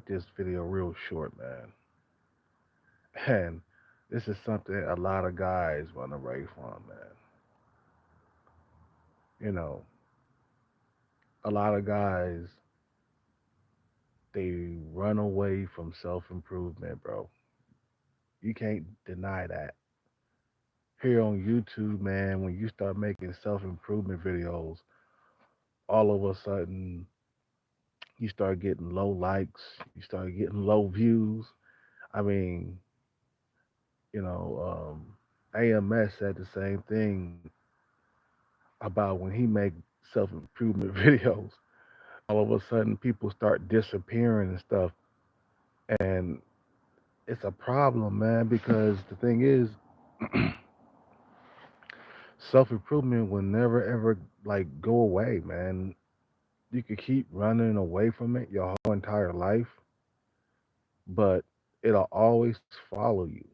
this video real short, man. And this is something a lot of guys run away from, man. You know, a lot of guys they run away from self improvement, bro. You can't deny that. Here on YouTube, man, when you start making self improvement videos, all of a sudden you start getting low likes, you start getting low views. I mean, AMS said the same thing about when he make self improvement videos. All of a sudden, people start disappearing and stuff, and it's a problem, man. Because the thing is, self improvement will never ever like go away, man. You could keep running away from it your whole entire life, but it'll always follow you.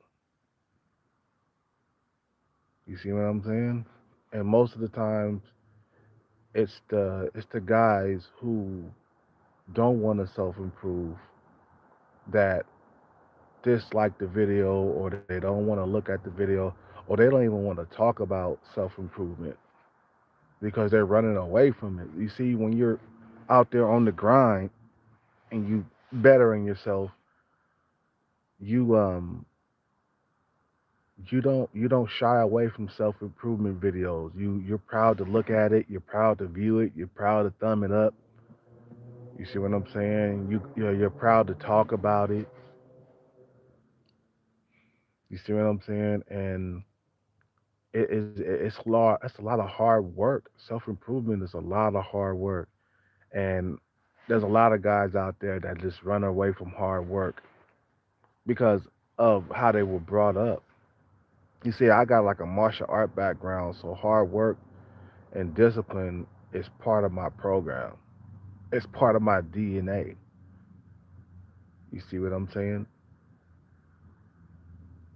You see what I'm saying? And most of the times, it's the guys who don't want to self improve that dislike the video, or they don't want to look at the video, or they don't even want to talk about self improvement because they're running away from it. You see, when you're out there on the grind and you bettering yourself, you you don't shy away from self improvement videos. You're proud to look at it. You're proud to view it. You're proud to thumb it up. You see what I'm saying? You're proud to talk about it. You see what I'm saying? And it's a lot of hard work. Self improvement is a lot of hard work, and there's a lot of guys out there that just run away from hard work because of how they were brought up. You see, I got like a martial art background, so hard work and discipline is part of my program. It's part of my DNA. You see what I'm saying?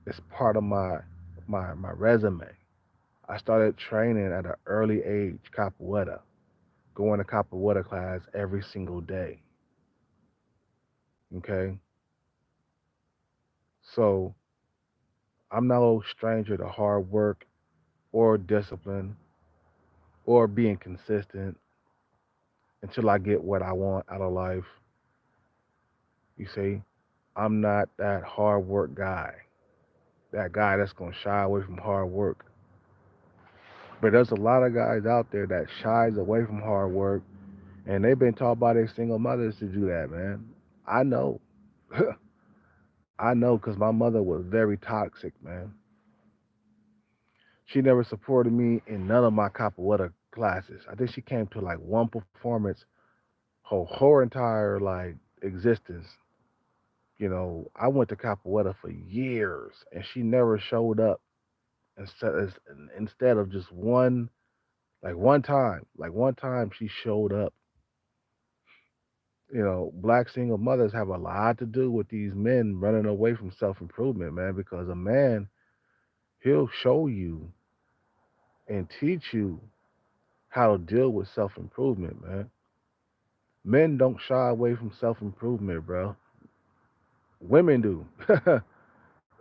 It's part of my resume. I started training at an early age, capoeira, going to capoeira class every single day. Okay, so I'm no stranger to hard work or discipline or being consistent until I get what I want out of life. You see, I'm not that hard work guy, that guy that's gonna shy away from hard work. But there's a lot of guys out there that shies away from hard work, and they've been taught by their single mothers to do that, man. I know. I know because my mother was very toxic, man. She never supported me in none of my capoeira classes. I think she came to like one performance her whole entire like existence. I went to capoeira for years, and she never showed up instead of just one time she showed up. Black single mothers have a lot to do with these men running away from self improvement, man. Because a man, he'll show you and teach you how to deal with self improvement, man. Men don't shy away from self improvement, bro. Women do.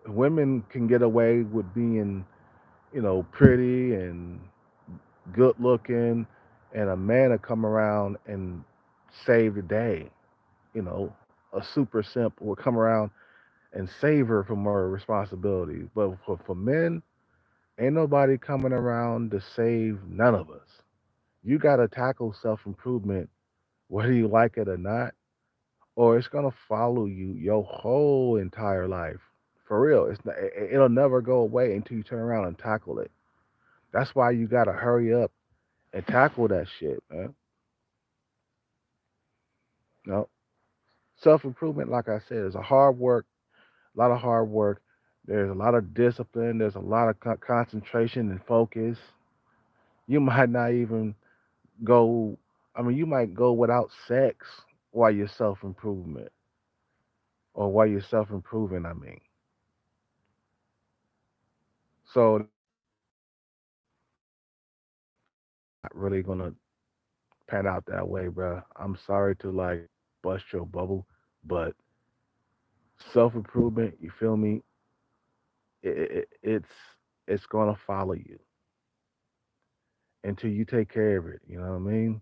Women can get away with being, pretty and good looking, and a man will come around and save the day. A super simp will come around and save her from her responsibilities. But for men, ain't nobody coming around to save none of us. You got to tackle self improvement, whether you like it or not, or it's gonna follow you your whole entire life. For real, it'll never go away until you turn around and tackle it. That's why you gotta hurry up and tackle that shit, man. No, self improvement, like I said, is a hard work, a lot of hard work. There's a lot of discipline. There's a lot of concentration and focus. You might not even go. I mean, you might go without sex while you're self improvement, or while you're self improving. I mean, so that's not really gonna pan out that way, bro. I'm sorry to like bust your bubble, but self improvement, you feel me? It's gonna follow you until you take care of it. You know what I mean?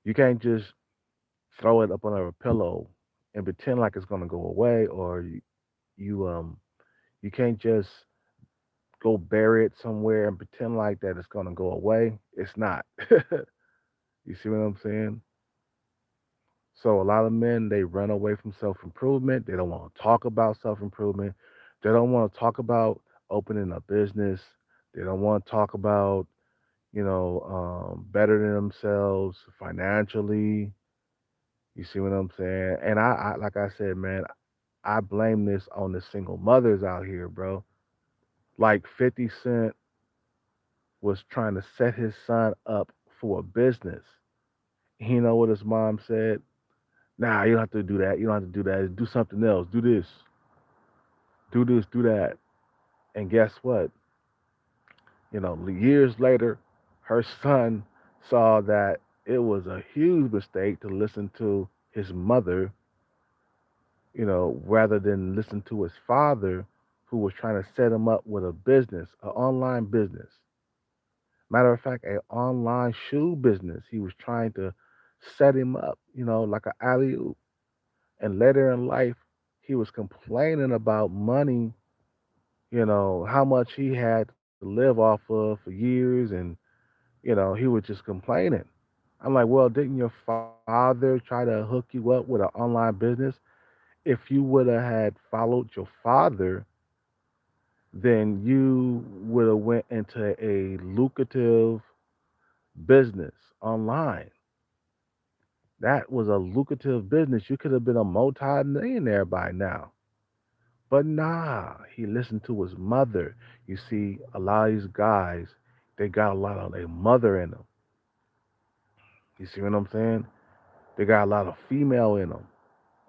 You can't just throw it up under a pillow and pretend like it's gonna go away, or you you can't just go bury it somewhere and pretend like that it's gonna go away. It's not. You see what I'm saying? So a lot of men they run away from self improvement. They don't want to talk about self improvement. They don't want to talk about opening a business. They don't want to talk about bettering themselves financially. You see what I'm saying? And I like I said, man, I blame this on the single mothers out here, bro. Like 50 Cent was trying to set his son up for a business. You know what his mom said? Nah, you don't have to do that. You don't have to do that. Do something else. Do this. Do this. Do that. And guess what? Years later, her son saw that it was a huge mistake to listen to his mother, rather than listen to his father, who was trying to set him up with a business, an online business. Matter of fact, an online shoe business. He was trying to set him up, like an alley oop. And later in life, he was complaining about money, how much he had to live off of for years. And, he was just complaining. I'm like, well, didn't your father try to hook you up with an online business? If you would have had followed your father, then you would have went into a lucrative business online. That was a lucrative business. You could have been a multi-millionaire by now. But nah, he listened to his mother. You see, a lot of these guys, they got a lot of their mother in them. You see what I'm saying? They got a lot of female in them.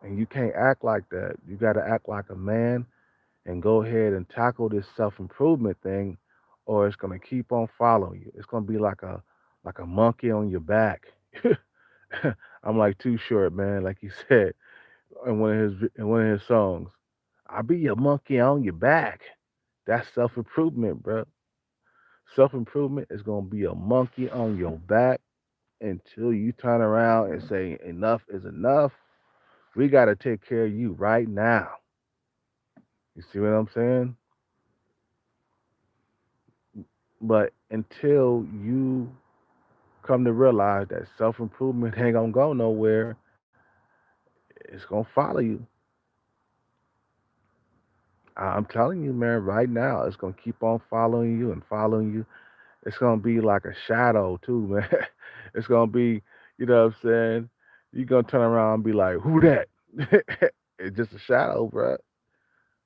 And you can't act like that. You got to act like a man and go ahead and tackle this self-improvement thing, or it's going to keep on following you. It's going to be like a monkey on your back. I'm like Too Short, man, like he said in one of his songs. I'll be your monkey on your back. That's self improvement, bro. Self improvement is gonna be a monkey on your back until you turn around and say enough is enough. We gotta take care of you right now. You see what I'm saying? But until you come to realize that self improvement ain't gonna go nowhere, it's gonna follow you. I'm telling you, man, right now, it's gonna keep on following you and following you. It's gonna be like a shadow too, man. It's gonna be, you know what I'm saying? You're gonna turn around and be like, who that? It's just a shadow, bruh,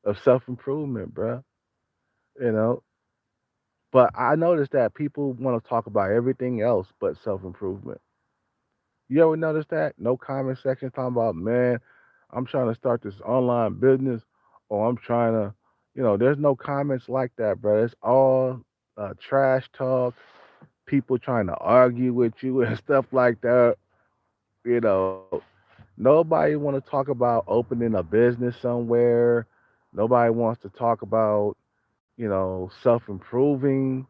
of self improvement, bruh. You know? But I noticed that people want to talk about everything else but self improvement. You ever notice that? No comment section talking about, man, I'm trying to start this online business, or I'm trying to, there's no comments like that, bro. It's all trash talk, people trying to argue with you and stuff like that. You know, nobody want to talk about opening a business somewhere. Nobody wants to talk about, self improving,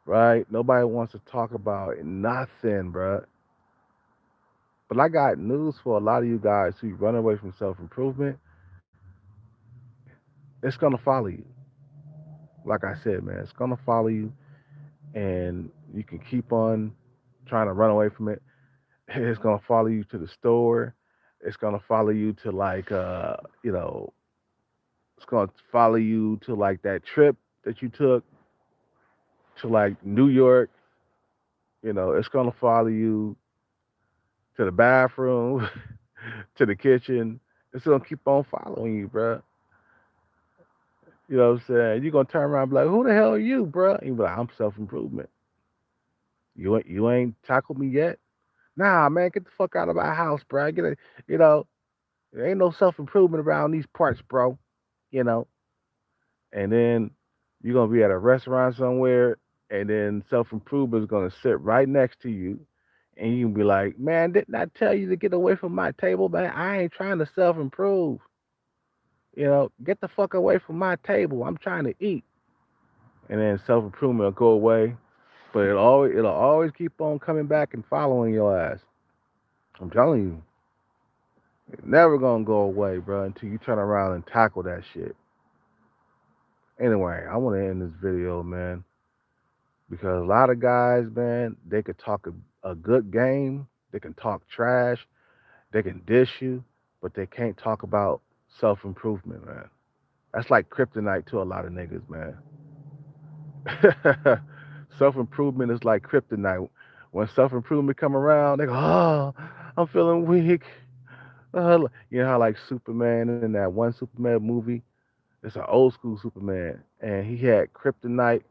right? Nobody wants to talk about nothing, bruh. But I got news for a lot of you guys who run away from self improvement. It's gonna follow you. Like I said, man, it's gonna follow you, and you can keep on trying to run away from it. It's gonna follow you to the store. It's gonna follow you to like it's gonna follow you to like that trip that you took to like New York. It's gonna follow you to the bathroom, to the kitchen. It's gonna keep on following you, bro. You know what I'm saying? You're gonna turn around and be like, "Who the hell are you, bro?" And you be like, "I'm self improvement. You ain't tackled me yet." Nah, man, get the fuck out of my house, bro. You know, there ain't no self improvement around these parts, bro. You know, and then you're gonna be at a restaurant somewhere. and then self improvement is gonna sit right next to you, and you can be like, "Man, didn't I tell you to get away from my table, man? I ain't trying to self improve. Get the fuck away from my table. I'm trying to eat." And then self improvement will go away, but it'll always keep on coming back and following your ass. I'm telling you, it's never gonna go away, bro, until you turn around and tackle that shit. Anyway, I want to end this video, man, because a lot of guys, man, they could talk a good game, they can talk trash, they can dish you, but they can't talk about self improvement, man. That's like kryptonite to a lot of niggas, man. Self improvement is like kryptonite. When self improvement come around, they go, "Oh, I'm feeling weak." You know how like Superman in that one Superman movie? It's an old school Superman, and he had kryptonite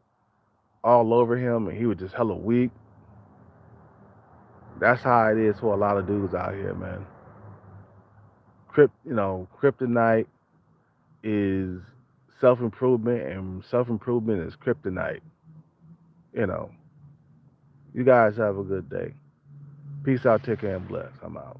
all over him, and he was just hella weak. That's how it is for a lot of dudes out here, man. Kryptonite is self improvement, and self improvement is kryptonite. You know, you guys have a good day. Peace out, take care, and bless. I'm out.